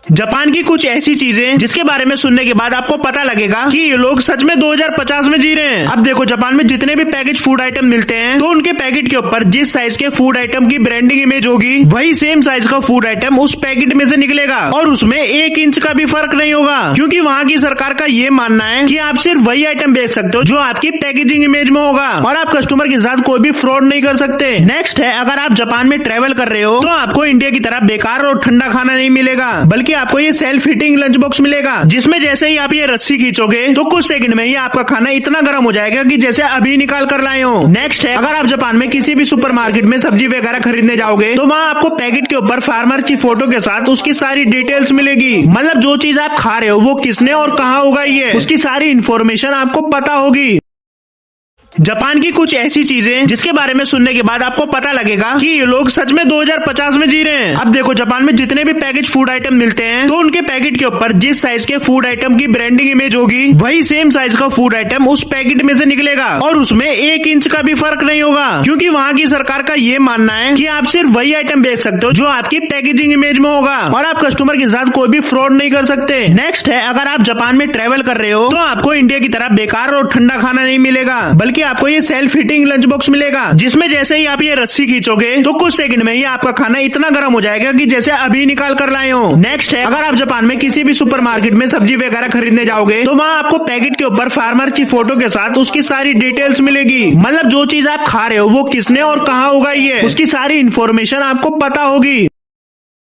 Japan की कुछ ऐसी चीजें जिसके बारे में सुनने के बाद आपको पता लगेगा कि ये लोग सच में 2050 में जी रहे हैं। अब देखो, जापान में जितने भी पैकेज फूड आइटम मिलते हैं तो उनके पैकेट के ऊपर जिस साइज के फूड आइटम की ब्रांडिंग इमेज होगी वही सेम साइज का फूड आइटम उस पैकेट में से निकलेगा और उसमें 1 इंच का भी फर्क नहीं होगा, क्योंकि वहाँ की सरकार का ये मानना है कि आप सिर्फ वही आइटम बेच सकते हो जो आपकी पैकेजिंग इमेज में होगा और आप कस्टमर के साथ कोई भी फ्रॉड नहीं कर सकते। नेक्स्ट है, अगर आप जापान में ट्रेवल कर रहे हो तो आपको इंडिया की तरह बेकार और ठंडा खाना नहीं मिलेगा, बल्कि आपको ये सेल्फ हीटिंग लंच बॉक्स मिलेगा जिसमें जैसे ही आप ये रस्सी खींचोगे तो कुछ सेकंड में ही आपका खाना इतना गर्म हो जाएगा कि जैसे अभी निकाल कर लाए हो। नेक्स्ट है, अगर आप जापान में किसी भी सुपरमार्केट में सब्जी वगैरह खरीदने जाओगे तो वहाँ आपको पैकेट के ऊपर फार्मर की फोटो के साथ उसकी सारी डिटेल्स मिलेगी, मतलब जो चीज आप खा रहे हो वो किसने और कहाँ उगाई है उसकी सारी इन्फॉर्मेशन आपको पता होगी। जापान की कुछ ऐसी चीजें जिसके बारे में सुनने के बाद आपको पता लगेगा कि ये लोग सच में 2050 में जी रहे हैं। अब देखो, जापान में जितने भी पैकेज फूड आइटम मिलते हैं तो उनके पैकेट के ऊपर जिस साइज के फूड आइटम की ब्रांडिंग इमेज होगी वही सेम साइज का फूड आइटम उस पैकेट में से निकलेगा और उसमें 1 इंच का भी फर्क नहीं होगा, क्योंकि वहाँ की सरकार का ये मानना है कि आप सिर्फ वही आइटम बेच सकते हो जो आपकी पैकेजिंग इमेज में होगा और आप कस्टमर के साथ कोई भी फ्रॉड नहीं कर सकते। नेक्स्ट है, अगर आप जापान में ट्रेवल कर रहे हो तो आपको इंडिया की तरह बेकार और ठंडा खाना नहीं मिलेगा, बल्कि आपको ये सेल्फ हीटिंग लंच बॉक्स मिलेगा जिसमें जैसे ही आप ये रस्सी खींचोगे तो कुछ सेकंड में ही आपका खाना इतना गर्म हो जाएगा कि जैसे अभी निकाल कर लाए हो। नेक्स्ट है, अगर आप जापान में किसी भी सुपरमार्केट में सब्जी वगैरह खरीदने जाओगे तो वहाँ आपको पैकेट के ऊपर फार्मर की फोटो के साथ उसकी सारी डिटेल्स मिलेगी, मतलब जो चीज आप खा रहे हो वो किसने और कहाँ उगाई है उसकी सारी इन्फॉर्मेशन आपको पता होगी।